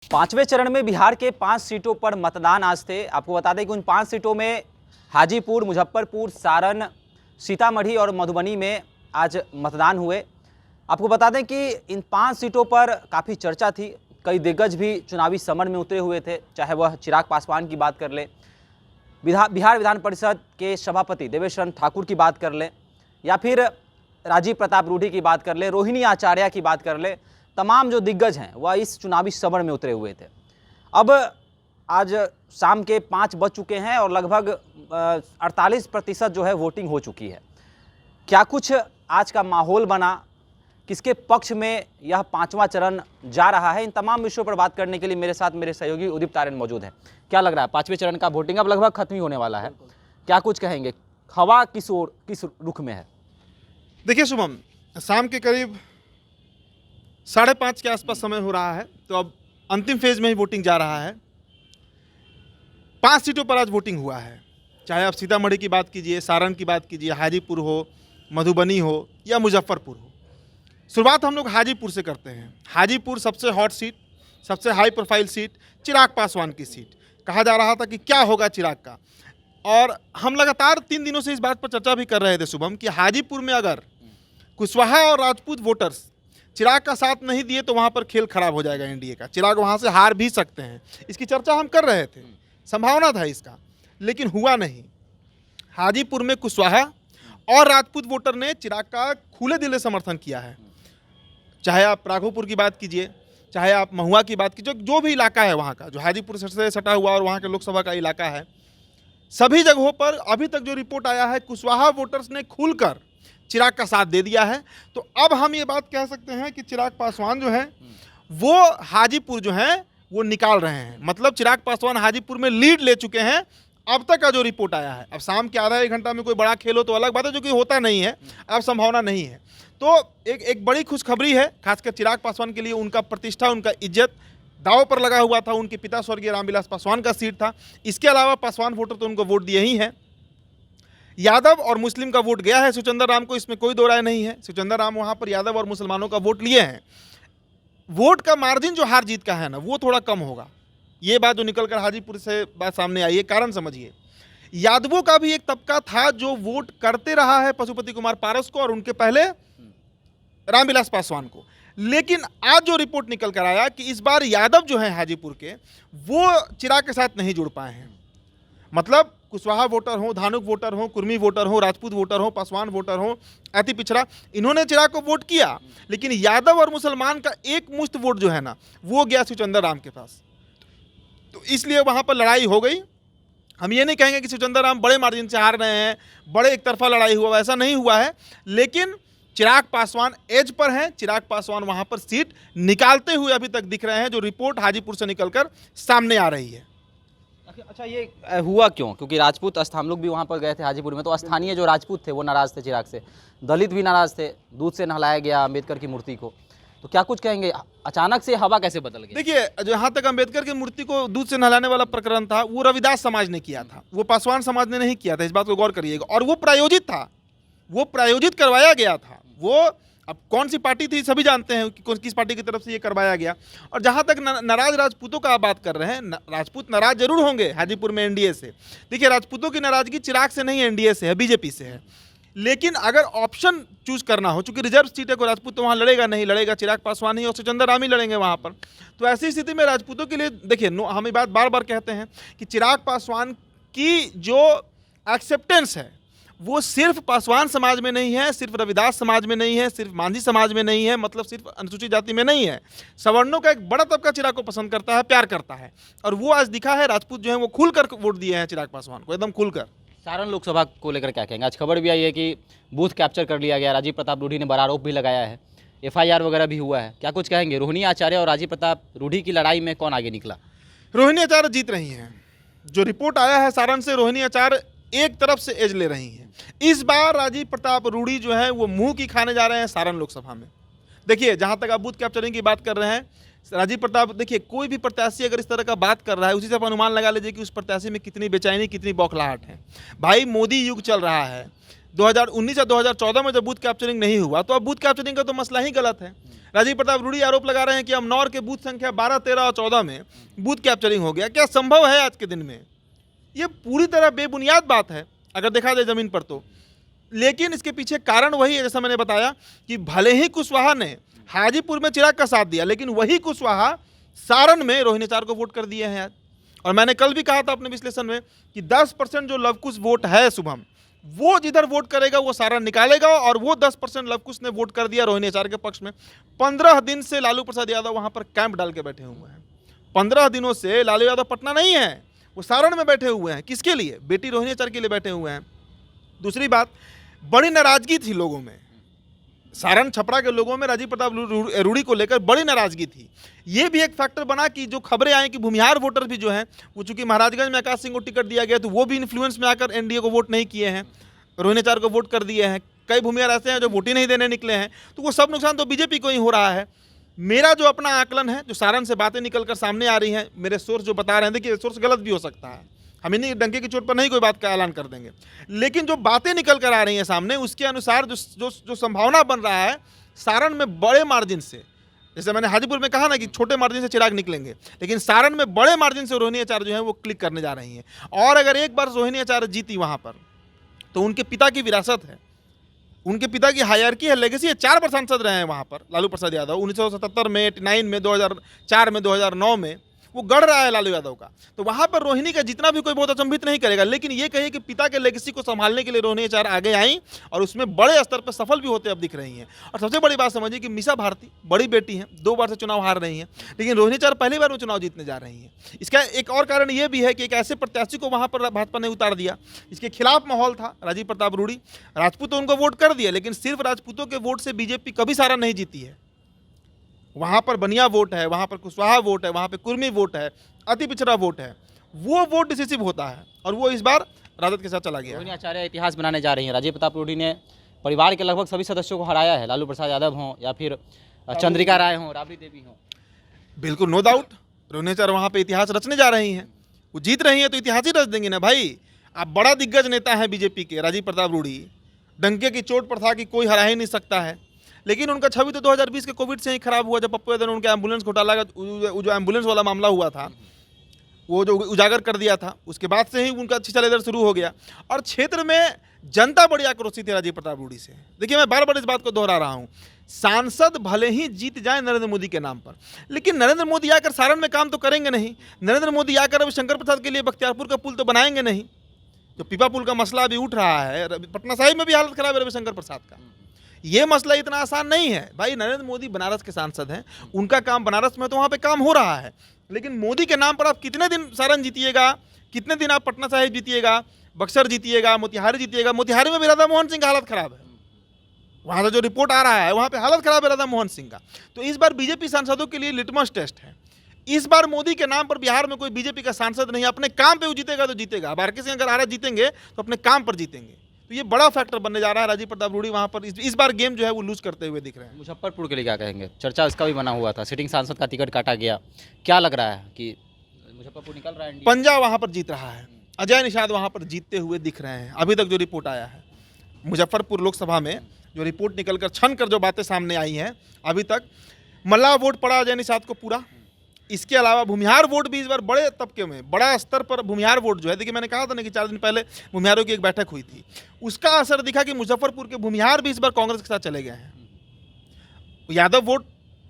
पांचवें चरण में बिहार के 5 सीटों पर मतदान आज थे। आपको बता दें कि उन 5 सीटों में हाजीपुर, मुजफ्फरपुर, सारण, सीतामढ़ी और मधुबनी में आज मतदान हुए। आपको बता दें कि इन 5 सीटों पर काफ़ी चर्चा थी। कई दिग्गज भी चुनावी समर में उतरे हुए थे, चाहे वह चिराग पासवान की बात कर ले, बिहार विधान परिषद के सभापति देवेश चंद्र ठाकुर की बात कर ले, या फिर राजीव प्रताप रूडी की बात कर ले, रोहिणी आचार्य की बात कर ले। तमाम जो दिग्गज हैं वह इस चुनावी समर में उतरे हुए थे। अब आज शाम के 5 बज चुके हैं और लगभग 48% जो है वोटिंग हो चुकी है। क्या कुछ आज का माहौल बना, किसके पक्ष में यह 5वां चरण जा रहा है, इन तमाम विषयों पर बात करने के लिए मेरे साथ मेरे सहयोगी उदित तारेन मौजूद है। क्या लग रहा है, 5वें चरण का वोटिंग अब लगभग खत्म ही होने वाला है, क्या कुछ कहेंगे? हवा किस ओर, किस रुख में है? देखिए शुभम, शाम के करीब 5:30 के आसपास समय हो रहा है, तो अब अंतिम फेज में ही वोटिंग जा रहा है। 5 सीटों पर आज वोटिंग हुआ है। चाहे आप सीतामढ़ी की बात कीजिए, सारण की बात कीजिए, हाजीपुर हो, मधुबनी हो या मुजफ्फरपुर हो। शुरुआत हम लोग हाजीपुर से करते हैं। हाजीपुर सबसे हॉट सीट, सबसे high profile seat, Chirag Paswan की सीट। कहा जा रहा था कि क्या होगा चिराग का, और हम लगातार 3 दिनों से इस बात पर चर्चा भी कर रहे थे शुभम कि हाजीपुर में अगर कुशवाहा और राजपूत वोटर्स चिराग का साथ नहीं दिए तो वहाँ पर खेल खराब हो जाएगा एनडीए का। चिराग वहाँ से हार भी सकते हैं, इसकी चर्चा हम कर रहे थे, संभावना था इसका, लेकिन हुआ नहीं। हाजीपुर में कुशवाहा और राजपूत वोटर ने चिराग का खुले दिल से समर्थन किया है। चाहे आप राघोपुर की बात कीजिए, चाहे आप महुआ की बात कीजिए, जो भी इलाका है वहाँ का, जो हाजीपुर से सटा हुआ और वहाँ के लोकसभा का इलाका है, सभी जगहों पर अभी तक जो रिपोर्ट आया है, कुशवाहा वोटर्स ने खुलकर चिराग का साथ दे दिया है। तो अब हम ये बात कह सकते हैं कि चिराग पासवान जो है वो हाजीपुर जो है वो निकाल रहे हैं। मतलब चिराग पासवान हाजीपुर में लीड ले चुके हैं अब तक का जो रिपोर्ट आया है। अब शाम के आधा 1 घंटा में कोई बड़ा खेल हो तो अलग बात है, जो कि होता नहीं है, अब संभावना नहीं है। तो एक बड़ी खुशखबरी है, खासकर चिराग पासवान के लिए। उनका प्रतिष्ठा, उनका इज्जत दांव पर लगा हुआ था। उनके पिता स्वर्गीय रामविलास पासवान का सीट था। इसके अलावा पासवान वोटर तो उनको वोट दिए ही हैं। यादव और मुस्लिम का वोट गया है सुचंदर राम को, इसमें कोई दो राय नहीं है। सुचंदर राम वहाँ पर यादव और मुसलमानों का वोट लिए हैं। वोट का मार्जिन जो हार जीत का है ना, वो थोड़ा कम होगा। ये बात जो निकल कर हाजीपुर से बात सामने आई है, कारण समझिए। यादवों का भी एक तबका था जो वोट करते रहा है पशुपति कुमार पारस को और उनके पहले रामविलास पासवान को। लेकिन आज जो रिपोर्ट निकल कर आया कि इस बार यादव जो है हाजीपुर के, वो चिराग के साथ नहीं जुड़ पाए हैं। मतलब कुशवाहा वोटर हो, धानुक वोटर हो, कुर्मी वोटर हो, राजपूत वोटर हो, पासवान वोटर हो, अति पिछड़ा, इन्होंने चिराग को वोट किया, लेकिन यादव और मुसलमान का एक मुश्त वोट जो है ना, वो गया सुचंदर राम के पास। तो इसलिए वहाँ पर लड़ाई हो गई। हम ये नहीं कहेंगे कि सुचंदर राम बड़े मार्जिन से हार रहे हैं, बड़े एक तरफा लड़ाई हुआ, ऐसा नहीं हुआ है। लेकिन चिराग पासवान एज पर हैं। चिराग पासवान वहाँ पर सीट निकालते हुए अभी तक दिख रहे हैं, जो रिपोर्ट हाजीपुर से निकलकर सामने आ रही है। अच्छा, ये हुआ क्यों? क्योंकि राजपूत हम लोग भी वहाँ पर गए थे हाजीपुर में, तो स्थानीय जो राजपूत थे वो नाराज थे चिराग से, दलित भी नाराज थे, दूध से नहलाया गया अम्बेडकर की मूर्ति को। तो क्या कुछ कहेंगे, अचानक से हवा कैसे बदल गई? देखिए, जहाँ तक अम्बेडकर की मूर्ति को दूध से नहलाने वाला प्रकरण था, वो रविदास समाज ने किया था, वो पासवान समाज ने नहीं किया था। इस बात को गौर करिएगा। और वो प्रायोजित था, वो प्रायोजित करवाया गया था। वो अब कौन सी पार्टी थी सभी जानते हैं कि किस पार्टी की तरफ से ये करवाया गया। और जहाँ तक नाराज राजपूतों का आप बात कर रहे हैं, राजपूत नाराज जरूर होंगे हाजीपुर में एनडीए से। देखिए, राजपूतों की नाराजगी चिराग से नहीं, एनडीए से है, बीजेपी से है। लेकिन अगर ऑप्शन चूज करना हो, चूंकि रिजर्व सीट है, कोई राजपूत तो वहाँ लड़ेगा नहीं, लड़ेगा चिराग पासवान ही और सुचंदर राम ही लड़ेंगे वहाँ पर। तो ऐसी स्थिति में राजपूतों के लिए देखिए, हम ये बात बार बार कहते हैं कि चिराग पासवान की जो एक्सेप्टेंस है वो सिर्फ पासवान समाज में नहीं है, सिर्फ रविदास समाज में नहीं है, सिर्फ मांझी समाज में नहीं है, मतलब सिर्फ अनुसूचित जाति में नहीं है। सवर्णों का एक बड़ा तबका चिराग को पसंद करता है, प्यार करता है, और वो आज दिखा है। राजपूत जो है वो खुलकर वोट दिए हैं चिराग पासवान को, एकदम खुलकर। सारण लोकसभा को लेकर क्या कहेंगे? आज खबर भी आई है कि बूथ कैप्चर कर लिया गया, राजीव प्रताप रूडी ने बड़ा आरोप भी लगाया है, FIR वगैरह भी हुआ है। क्या कुछ कहेंगे? रोहिणी आचार्य और राजीव प्रताप रूडी की लड़ाई में कौन आगे निकला? रोहिणी आचार्य जीत रही हैं। जो रिपोर्ट आया है सारण से, रोहिणी आचार्य एक तरफ से एज ले रही हैं। इस बार राजीव प्रताप रूडी जो है वो मुंह की खाने जा रहे हैं सारण लोकसभा में। देखिए, जहां तक आप बूथ कैप्चरिंग की बात कर रहे हैं, राजीव प्रताप, देखिए, कोई भी प्रत्याशी अगर इस तरह का बात कर रहा है, उसी से आप अनुमान लगा लीजिए कि उस प्रत्याशी में कितनी बेचैनी, कितनी बौखलाहट है। भाई, मोदी युग चल रहा है, 2019 या 2014 में जब बूथ कैप्चरिंग नहीं हुआ, तो अब बूथ कैप्चरिंग का तो मसला ही गलत है। राजीव प्रताप रूडी आरोप लगा रहे हैं कि अमनौर के बूथ संख्या 12, 13 और 14 में बूथ कैप्चरिंग हो गया। क्या संभव है आज के दिन में? ये पूरी तरह बेबुनियाद बात है अगर देखा जाए ज़मीन पर तो। लेकिन इसके पीछे कारण वही है, जैसा मैंने बताया कि भले ही कुशवाहा ने हाजीपुर में चिराग का साथ दिया, लेकिन वही कुशवाहा सारण में रोहिणी चार को वोट कर दिए हैं आज। और मैंने कल भी कहा था अपने विश्लेषण में कि 10% जो लवकुश वोट है शुभम, वो जिधर वोट करेगा वो सारण निकालेगा, और वो 10% लवकुश ने वोट कर दिया रोहिणी आचार्य के पक्ष में। 15 दिन से लालू प्रसाद यादव वहाँ पर कैंप डाल के बैठे हुए हैं। 15 दिनों से लालू यादव पटना नहीं है, वो सारण में बैठे हुए हैं। किसके लिए? बेटी रोहिणी आचार्य के लिए बैठे हुए हैं। दूसरी बात, बड़ी नाराजगी थी लोगों में, सारण छपरा के लोगों में राजीव प्रताप रूडी को लेकर बड़ी नाराजगी थी। ये भी एक फैक्टर बना कि जो खबरें आई कि भूमिहार वोटर भी जो हैं, वो चूंकि महाराजगंज में आकाश सिंह को टिकट दिया गया, तो वो भी इन्फ्लुएंस में आकर एनडीए को वोट नहीं किए हैं, रोहिणी चार को वोट कर दिए हैं। कई भूमिहार ऐसे हैं जो वोट ही नहीं देने निकले हैं। तो वो सब नुकसान तो बीजेपी को ही हो रहा है। मेरा जो अपना आकलन है, जो सारण से बातें निकल कर सामने आ रही हैं, मेरे सोर्स जो बता रहे हैं, देखिए सोर्स गलत भी हो सकता है, हम इन्हीं डंके की चोट पर नहीं कोई बात का ऐलान कर देंगे, लेकिन जो बातें निकल कर आ रही हैं सामने, उसके अनुसार जो संभावना बन रहा है सारण में बड़े मार्जिन से, जैसे मैंने हाजीपुर में कहा ना कि छोटे मार्जिन से चिराग निकलेंगे, लेकिन सारण में बड़े मार्जिन से रोहिणी आचार्य जो है वो क्लिक करने जा रही हैं। और अगर एक बार रोहिणी आचार्य जीती वहाँ पर, तो उनके पिता की विरासत है, उनके पिता की हायरकी है, लेगेसी है। 4 बार सांसद रहे हैं वहाँ पर लालू प्रसाद यादव, 1977 में, 89 में, 2004 में, 2009 में वो गढ़ रहा है लालू यादव का। तो वहाँ पर रोहिणी का जितना भी कोई बहुत अचंभित नहीं करेगा, लेकिन ये कहिए कि पिता के लेगेसी को संभालने के लिए रोहिणी आचार्य आगे आई और उसमें बड़े स्तर पर सफल भी होते अब दिख रही हैं। और सबसे बड़ी बात समझिए कि मीसा भारती बड़ी बेटी हैं, 2 बार से चुनाव हार रही हैं, लेकिन रोहिणी आचार्य पहली बार में चुनाव जीतने जा रही हैं। इसका एक और कारण ये भी है कि एक ऐसे प्रत्याशी को वहाँ पर भाजपा ने उतार दिया, इसके खिलाफ माहौल था। राजीव प्रताप रूडी राजपूतों उनको वोट कर दिया, लेकिन सिर्फ राजपूतों के वोट से बीजेपी कभी सारा नहीं जीती है। वहाँ पर बनिया वोट है, वहाँ पर कुशवाहा वोट है, वहाँ पे कुर्मी वोट है, अति पिछड़ा वोट है, वो वोट डिसिसिव होता है, और वो इस बार राजद के साथ चला गया। रोहिणी आचार्य इतिहास बनाने जा रही हैं। राजीव प्रताप रूडी ने परिवार के लगभग सभी सदस्यों को हराया है, लालू प्रसाद यादव हों या फिर चंद्रिका राय हों, राबड़ी देवी हों। बिल्कुल, नो डाउट रोहिणी आचार्य वहाँ पे इतिहास रचने जा रही हैं। वो जीत रही हैं तो इतिहास ही रच देंगे ना भाई। आप बड़ा दिग्गज नेता है बीजेपी के राजीव प्रताप रूडी, डंके की चोट पर था कि कोई हरा ही नहीं सकता है, लेकिन उनका छवि तो 2020 के कोविड से ही खराब हुआ, जब पप्पू यादव ने उनके एम्बुलेंस घोटाला का जो एम्बुलेंस वाला मामला हुआ था, वो जो उजागर कर दिया था, उसके बाद से ही उनका छिछा लेदर शुरू हो गया। और क्षेत्र में जनता बड़ी आक्रोशित है राजीव प्रताप रूडी से। देखिए, मैं बार बार इस बात को दोहरा रहा हूँ, सांसद भले ही जीत जाए नरेंद्र मोदी के नाम पर, लेकिन नरेंद्र मोदी आकर सारण में काम तो करेंगे नहीं। नरेंद्र मोदी आकर रविशंकर प्रसाद के लिए बख्तियारपुर का पुल तो बनाएंगे नहीं। जो पीपा पुल का मसला अभी उठ रहा है, पटना साहिब में भी हालत खराब है रविशंकर प्रसाद का। ये मसला इतना आसान नहीं है भाई। नरेंद्र मोदी बनारस के सांसद हैं, उनका काम बनारस में, तो वहाँ पे काम हो रहा है, लेकिन मोदी के नाम पर आप कितने दिन सारण जीतिएगा, कितने दिन आप पटना साहिब जीतिएगा, बक्सर जीतिएगा, मोतिहारी जीतिएगा। मोतिहारी में भी राधा मोहन सिंह का हालत खराब है, वहाँ से जो रिपोर्ट आ रहा है वहाँ पे हालत खराब है राधा मोहन सिंह का। तो इस बार बीजेपी सांसदों के लिए लिटमस टेस्ट है। इस बार मोदी के नाम पर बिहार में कोई बीजेपी का सांसद नहीं, अपने काम पे वो जीतेगा तो जीतेगा। बारके सिंह अगर आरा जीतेंगे तो अपने काम पर जीतेंगे। तो ये बड़ा फैक्टर बनने जा रहा है। राजीव प्रताप रूडी वहाँ पर इस बार गेम जो है वो लूज करते हुए दिख रहे हैं। मुजफ्फरपुर के लिए क्या कहेंगे? चर्चा इसका भी बना हुआ था, सिटिंग सांसद का टिकट काटा गया, क्या लग रहा है कि मुजफ्फरपुर निकल रहा है? पंजा वहाँ पर जीत रहा है, अजय निषाद वहाँ पर जीतते हुए दिख रहे हैं। अभी तक जो रिपोर्ट आया है मुजफ्फरपुर लोकसभा में, जो रिपोर्ट निकल कर छन कर जो बातें सामने आई हैं, अभी तक मल्लाह वोट पड़ा अजय निषाद को पूरा। इसके अलावा भूमिहार वोट भी इस बार बड़े तबके में, बड़ा स्तर पर भूमिहार वोट जो है, देखिए मैंने कहा था ना कि 4 दिन पहले भूमिहारों की एक बैठक हुई थी, उसका असर दिखा कि मुजफ्फरपुर के भूमिहार भी इस बार कांग्रेस के साथ चले गए हैं। यादव वोट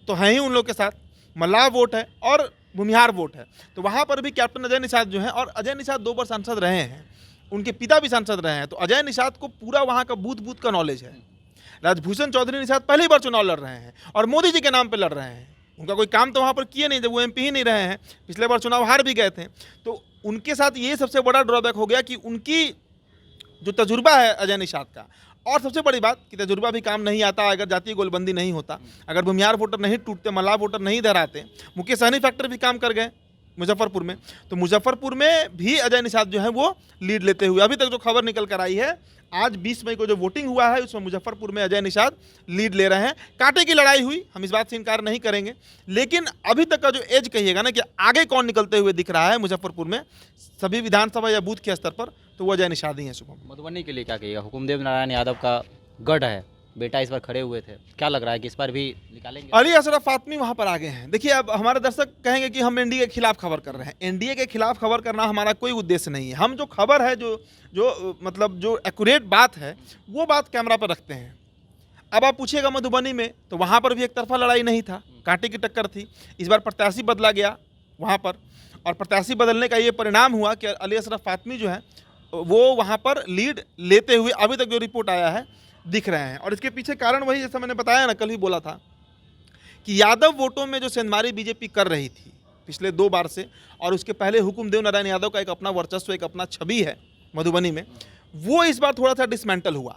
तो है ही उन लोग के साथ, मल्लाह वोट है और भूमिहार वोट है, तो वहाँ पर भी कैप्टन अजय निषाद जो हैं, और अजय निषाद 2 बार सांसद रहे हैं, उनके पिता भी सांसद रहे हैं, तो अजय निषाद को पूरा वहाँ का बूथ बूथ का नॉलेज है। राजभूषण चौधरी निषाद पहली बार चुनाव लड़ रहे हैं और मोदी जी के नाम पर लड़ रहे हैं। उनका कोई काम तो वहाँ पर किए नहीं, जब वो एमपी ही नहीं रहे हैं, पिछले बार चुनाव हार भी गए थे। तो उनके साथ ये सबसे बड़ा ड्रॉबैक हो गया कि उनकी जो तजुर्बा है अजय निषाद का, और सबसे बड़ी बात कि तजुर्बा भी काम नहीं आता अगर जातीय गोलबंदी नहीं होता, अगर भूमिहार वोटर नहीं टूटते, मल्लाह वोटर नहीं इधर आते। मुकेश सहनी फैक्टर भी काम कर गए, मुजफ्फरपुर में, तो मुजफ्फरपुर में भी अजय निषाद जो है वो लीड लेते हुए, अभी तक जो खबर निकल कर आई है, आज 20 मई को जो वोटिंग हुआ है उसमें मुजफ्फरपुर में अजय निषाद लीड ले रहे हैं। कांटे की लड़ाई हुई, हम इस बात से इनकार नहीं करेंगे, लेकिन अभी तक का जो एज कहिएगा ना कि आगे कौन निकलते हुए दिख रहा है मुजफ्फरपुर में सभी विधानसभा या बूथ के स्तर पर, तो वो अजय निषाद ही है। शुभम, मधुबनी के लिए क्या कहिएगा? हुकुमदेव नारायण यादव का गढ़ है, बेटा इस बार खड़े हुए थे, क्या लग रहा है कि इस बार भी निकालेंगे? अली अशरफ फातमी वहां पर आगे हैं। देखिए, अब हमारे दर्शक कहेंगे कि हम एनडीए के खिलाफ खबर कर रहे हैं। एनडीए के खिलाफ खबर करना हमारा कोई उद्देश्य नहीं है। हम जो खबर है, जो मतलब जो एक्यूरेट बात है, वो बात कैमरा पर रखते हैं। अब आप पूछिएगा मधुबनी में, तो वहाँ पर भी एक तरफा लड़ाई नहीं था, कांटे की टक्कर थी। इस बार प्रत्याशी बदला गया वहाँ पर, और प्रत्याशी बदलने का ये परिणाम हुआ कि अली अशरफ फातमी जो है वो वहाँ पर लीड लेते हुए अभी तक जो रिपोर्ट आया है दिख रहे हैं। और इसके पीछे कारण वही, जैसा मैंने बताया ना, कल भी बोला था कि यादव वोटों में जो सेंधमारी बीजेपी कर रही थी पिछले 2 बार से, और उसके पहले हुकुमदेव नारायण यादव का एक अपना वर्चस्व, एक अपना छवि है मधुबनी में, वो इस बार थोड़ा सा डिसमेंटल हुआ।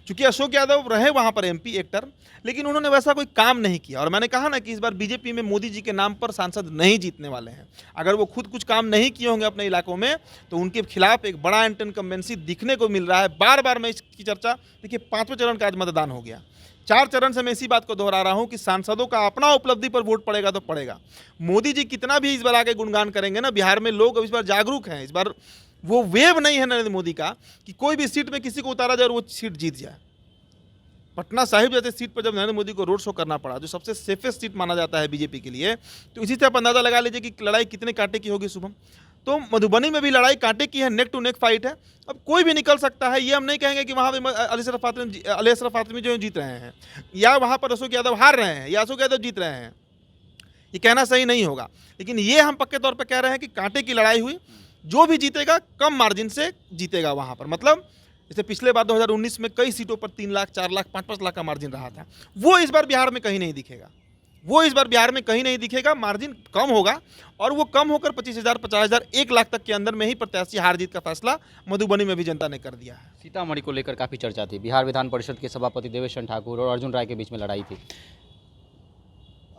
चूंकि अशोक यादव रहे वहाँ पर एमपी एक टर्म, लेकिन उन्होंने वैसा कोई काम नहीं किया। और मैंने कहा ना कि इस बार बीजेपी में मोदी जी के नाम पर सांसद नहीं जीतने वाले हैं। अगर वो खुद कुछ काम नहीं किए होंगे अपने इलाकों में, तो उनके खिलाफ एक बड़ा इनकम्बेंसी दिखने को मिल रहा है। बार बार मैं इसकी चर्चा, देखिए 5वें चरण का आज मतदान हो गया, 4 चरण से मैं इसी बात को दोहरा रहा हूँ कि सांसदों का अपना उपलब्धि पर वोट पड़ेगा तो पड़ेगा। मोदी जी कितना भी इस बार आगे गुणगान करेंगे ना, बिहार में लोग इस बार जागरूक हैं। इस बार वो वेव नहीं है नरेंद्र मोदी का कि कोई भी सीट में किसी को उतारा जाए और वो सीट जीत जाए। पटना साहिब जैसे सीट पर जब नरेंद्र मोदी को रोड शो करना पड़ा, जो सबसे सेफेस्ट सीट माना जाता है बीजेपी के लिए, तो इसी से आप अंदाजा लगा लीजिए कि लड़ाई कितने कांटे की होगी। शुभम, तो मधुबनी में भी लड़ाई कांटे की है, नेक टू नेक फाइट है। अब कोई भी निकल सकता है, ये हम नहीं कहेंगे कि वहाँ पे अली अशरफ फातमी जो जीत रहे हैं, या वहाँ पर अशोक यादव हार रहे हैं, या अशोक यादव जीत रहे हैं, ये कहना सही नहीं होगा। लेकिन ये हम पक्के तौर पर कह रहे हैं कि कांटे की लड़ाई हुई, जो भी जीतेगा कम मार्जिन से जीतेगा वहाँ पर। मतलब जैसे पिछले बार 2019 में कई सीटों पर 3 लाख, 4 लाख, 5-5 लाख का मार्जिन रहा था, वो इस बार बिहार में कहीं नहीं दिखेगा। वो इस बार बिहार में कहीं नहीं दिखेगा, मार्जिन कम होगा, और वो कम होकर 25,000, 50,000, 1 लाख तक के अंदर में ही प्रत्याशी हार जीत का फैसला मधुबनी में भी जनता ने कर दिया है। सीतामढ़ी को लेकर काफ़ी चर्चा थी, बिहार विधान परिषद के सभापति देवेश चंद्र ठाकुर और अर्जुन राय के बीच में लड़ाई थी,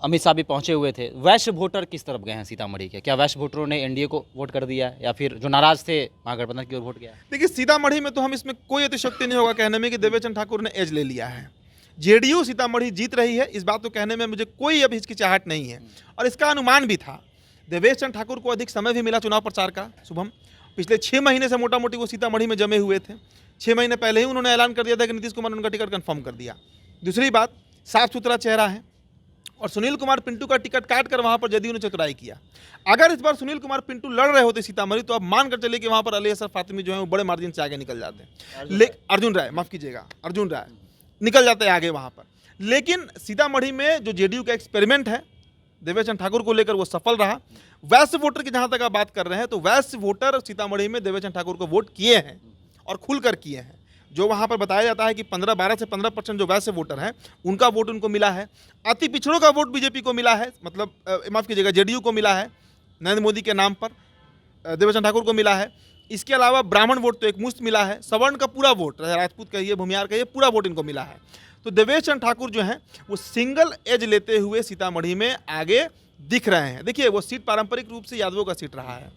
अमित शाह भी पहुंचे हुए थे। वैश्य वोटर किस तरफ गए हैं सीतामढ़ी के? क्या वैश्य वोटरों ने एनडीए को वोट कर दिया, या फिर जो नाराज थे महागठबंधन की ओर वोट गया? देखिए, सीतामढ़ी में तो हम इसमें कोई अतिशयोक्ति नहीं होगा कहने में कि देवेश चंद्र ठाकुर ने एज ले लिया है। जेडीयू सीतामढ़ी जीत रही है, इस बात को कहने में मुझे कोई अब हिचकिचाहट नहीं है, और इसका अनुमान भी था। देवेश चंद्र ठाकुर को अधिक समय भी मिला चुनाव प्रचार का। शुभम, पिछले 6 महीने से मोटा मोटी वो सीतामढ़ी में जमे हुए थे। 6 महीने पहले ही उन्होंने ऐलान कर दिया था कि नीतीश कुमार ने उनका टिकट कंफर्म कर दिया। दूसरी बात, साफ सुथरा चेहरा है, और सुनील कुमार पिंटू का टिकट काट कर वहाँ पर जदयू ने चतुराई किया। अगर इस बार सुनील कुमार पिंटू लड़ रहे होते सीतामढ़ी, तो अब मान कर चलिए कि वहाँ पर अली अशरफ फातमी जो है वो बड़े मार्जिन से आगे निकल जाते। अर्जुन राय, माफ़ कीजिएगा, अर्जुन राय निकल जाते हैं आगे वहाँ पर। लेकिन सीतामढ़ी में जो जेडीयू का एक्सपेरिमेंट है देवेश चंद्र ठाकुर को लेकर, वो सफल रहा। वैश्य वोटर की जहाँ तक आप बात कर रहे हैं, तो वैश्य वोटर सीतामढ़ी में देवेश चंद्र ठाकुर को वोट किए हैं, और खुलकर किए हैं। जो वहाँ पर बताया जाता है कि 12 से 15% जो वैसे वोटर हैं, उनका वोट उनको मिला है। अति पिछड़ों का वोट बीजेपी को मिला है, मतलब माफ़ कीजिएगा, जेडीयू को मिला है नरेंद्र मोदी के नाम पर, देवेश चंद्र ठाकुर को मिला है। इसके अलावा ब्राह्मण वोट तो एक मुश्त मिला है, सवर्ण का पूरा वोट, राजपूत कहिए, भूमियार कहिए, पूरा वोट इनको मिला है। तो देवेश चंद्र ठाकुर जो हैं वो सिंगल एज लेते हुए सीतामढ़ी में आगे दिख रहे हैं। देखिए, वो सीट पारंपरिक रूप से यादवों का सीट रहा है,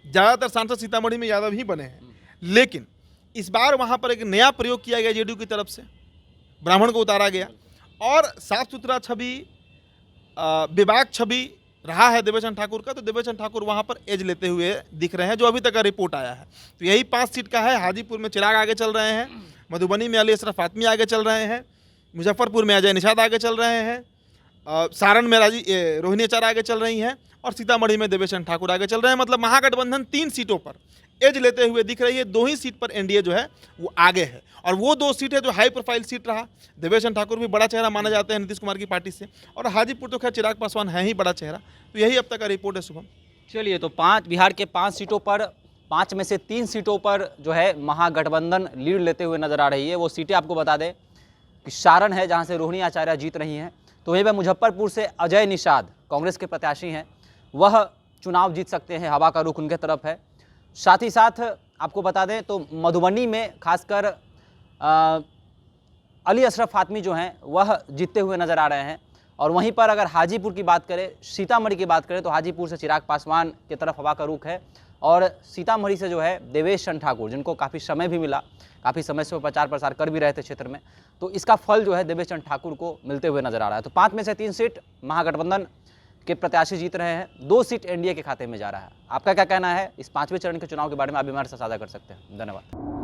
ज़्यादातर सांसद सीतामढ़ी में यादव ही बने हैं, लेकिन इस बार वहाँ पर एक नया प्रयोग किया गया जेडीयू की तरफ से, ब्राह्मण को उतारा गया, और साफ सुथरा छवि, विवाक छवि रहा है देवेश चंद्र ठाकुर का। तो देवेश चंद्र ठाकुर वहाँ पर एज लेते हुए दिख रहे हैं, जो अभी तक का रिपोर्ट आया है। तो यही 5 सीट का है। हाजीपुर में चिराग आगे चल रहे हैं, मधुबनी में अली अशरफ फातमी आगे चल रहे हैं, मुजफ्फरपुर में अजय निषाद आगे चल रहे हैं, सारण में रोहिणी आचार्य आगे चल रही हैं, और सीतामढ़ी में देवेश चंद्र ठाकुर आगे चल रहे हैं। मतलब महागठबंधन 3 सीटों पर एज लेते हुए दिख रही है। 2 ही सीट पर एनडीए जो है वो आगे है, और वो 2 सीट है जो हाई प्रोफाइल सीट रहा। देवेश चंद्र ठाकुर भी बड़ा चेहरा माना जाते हैं नीतीश कुमार की पार्टी से, और हाजीपुर तो खैर चिराग पासवान है ही बड़ा चेहरा। तो यही अब तक का रिपोर्ट है। शुभम, चलिए, तो बिहार के 5 सीटों पर, 5 में से 3 सीटों पर जो है महागठबंधन लीड लेते हुए नजर आ रही है। वो सीटें आपको बता दें कि सारण है, जहाँ से रोहिणी आचार्य जीत रही हैं, तो वहीं पर मुजफ्फरपुर से अजय निषाद कांग्रेस के प्रत्याशी हैं, वह चुनाव जीत सकते हैं, हवा का रुख उनके तरफ है। साथ ही साथ आपको बता दें तो मधुबनी में खासकर अली अशरफ फातमी जो हैं वह जीतते हुए नज़र आ रहे हैं, और वहीं पर अगर हाजीपुर की बात करें, सीतामढ़ी की बात करें, तो हाजीपुर से चिराग पासवान की तरफ हवा का रुख है और सीतामढ़ी से जो है देवेश चंद्र ठाकुर, जिनको काफ़ी समय भी मिला, काफ़ी समय से वो प्रचार प्रसार कर भी रहे थे क्षेत्र में, तो इसका फल जो है देवेश चंद्र ठाकुर को मिलते हुए नजर आ रहा है। तो 5 में से 3 सीट महागठबंधन के प्रत्याशी जीत रहे हैं, 2 सीट एनडीए के खाते में जा रहा है। आपका क्या कहना है इस 5वें चरण के चुनाव के बारे में? आप भी हमारे साथ साझा कर सकते हैं। धन्यवाद।